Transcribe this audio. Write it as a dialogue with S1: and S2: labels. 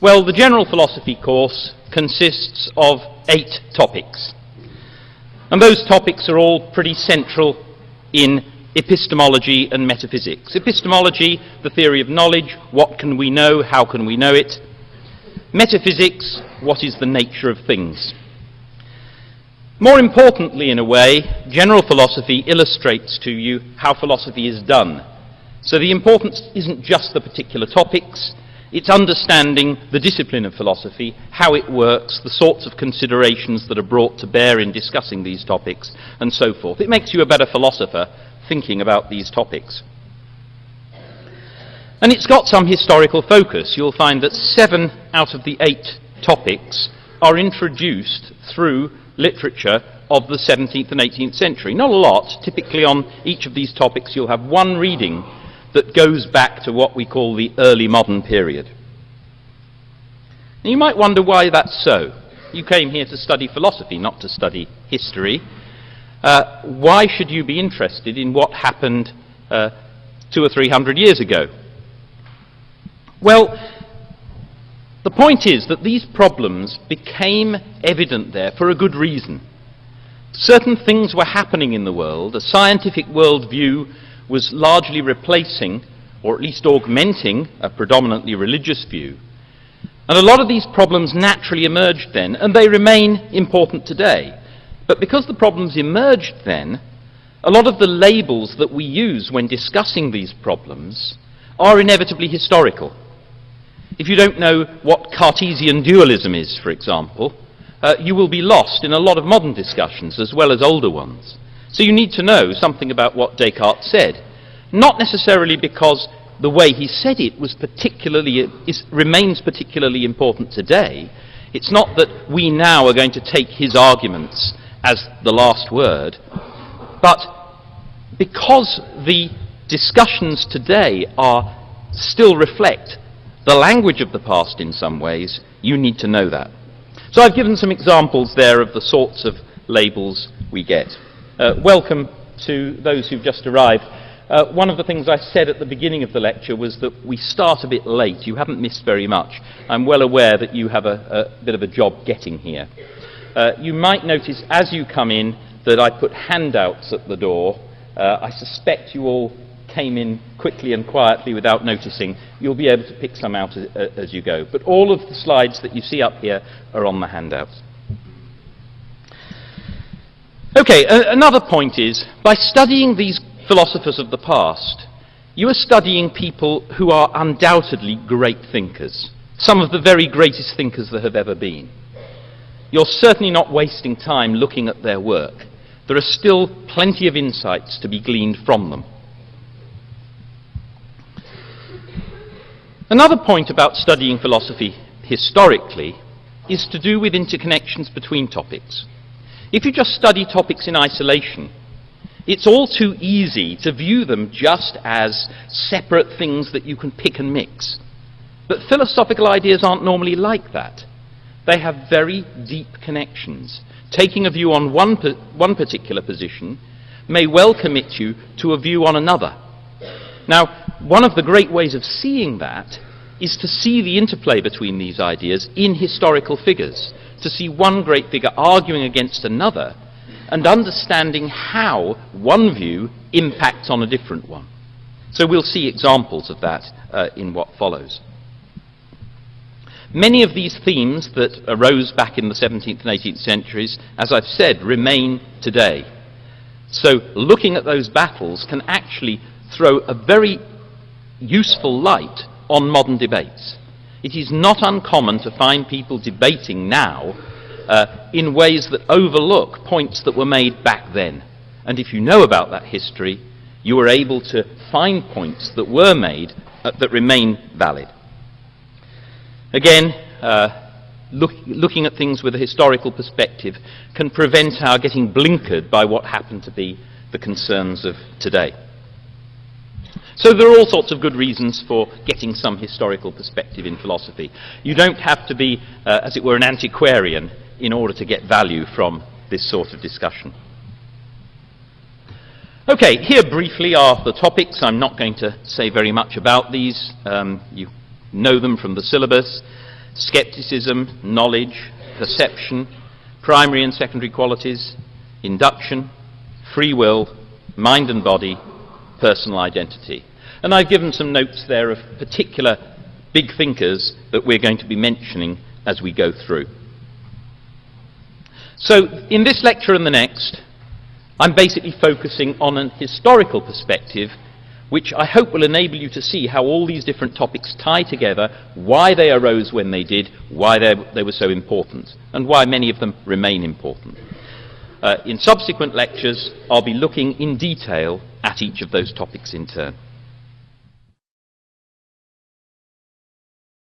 S1: Well, the general philosophy course consists of 8 topics. And those topics are all pretty central in epistemology and metaphysics. Epistemology, the theory of knowledge, what can we know, how can we know it? Metaphysics, what is the nature of things? More importantly, in a way, general philosophy illustrates to you how philosophy is done. So the importance isn't just the particular topics, it's understanding the discipline of philosophy, how it works, the sorts of considerations that are brought to bear in discussing these topics, and so forth. It makes you a better philosopher thinking about these topics. And it's got some historical focus. You'll find that 7 out of the 8 topics are introduced through literature of the 17th and 18th century. Not a lot. Typically on each of these topics you'll have one reading that goes back to what we call the early modern period. Now you might wonder why that's so. You came here to study philosophy, not to study history. Why should you be interested in what happened 200 or 300 years ago? Well, the point is that these problems became evident there for a good reason. Certain things were happening in the world. A scientific worldview was largely replacing, or at least augmenting, a predominantly religious view. And a lot of these problems naturally emerged then, and they remain important today. But because the problems emerged then, a lot of the labels that we use when discussing these problems are inevitably historical. If you don't know what Cartesian dualism is, for example, you will be lost in a lot of modern discussions as well as older ones. So you need to know something about what Descartes said, not necessarily because the way he said it was remains particularly important today. It's not that we now are going to take his arguments as the last word, but because the discussions today still reflect the language of the past in some ways, you need to know that. So I've given some examples there of the sorts of labels we get. Welcome to those who've just arrived. One of the things I said at the beginning of the lecture was that we start a bit late. You haven't missed very much. I'm well aware that you have a bit of a job getting here. You might notice as you come in that I put handouts at the door. I suspect you all came in quickly and quietly without noticing. You'll be able to pick some out as you go. But all of the slides that you see up here are on the handouts. Okay, another point is, by studying these philosophers of the past, you are studying people who are undoubtedly great thinkers, some of the very greatest thinkers there have ever been. You're certainly not wasting time looking at their work. There are still plenty of insights to be gleaned from them. Another point about studying philosophy historically is to do with interconnections between topics. If you just study topics in isolation, it's all too easy to view them just as separate things that you can pick and mix. But philosophical ideas aren't normally like that. They have very deep connections. Taking a view on one particular position may well commit you to a view on another. Now, one of the great ways of seeing that is to see the interplay between these ideas in historical figures, to see one great figure arguing against another and understanding how one view impacts on a different one. So we'll see examples of that in what follows. Many of these themes that arose back in the 17th and 18th centuries, as I've said, remain today. So looking at those battles can actually throw a very useful light on modern debates. It is not uncommon to find people debating now in ways that overlook points that were made back then. And if you know about that history, you are able to find points that were made that remain valid. Again, looking at things with a historical perspective can prevent our getting blinkered by what happen to be the concerns of today. So there are all sorts of good reasons for getting some historical perspective in philosophy. You don't have to be, as it were, an antiquarian in order to get value from this sort of discussion. Okay, here briefly are the topics. I'm not going to say very much about these. You know them from the syllabus. skepticism, knowledge, perception, primary and secondary qualities, induction, free will, mind and body, personal identity. And I've given some notes there of particular big thinkers that we're going to be mentioning as we go through. So in this lecture and the next, I'm basically focusing on an historical perspective, which I hope will enable you to see how all these different topics tie together, why they arose when they did, why they were so important, and why many of them remain important. In subsequent lectures, I'll be looking in detail at each of those topics in turn.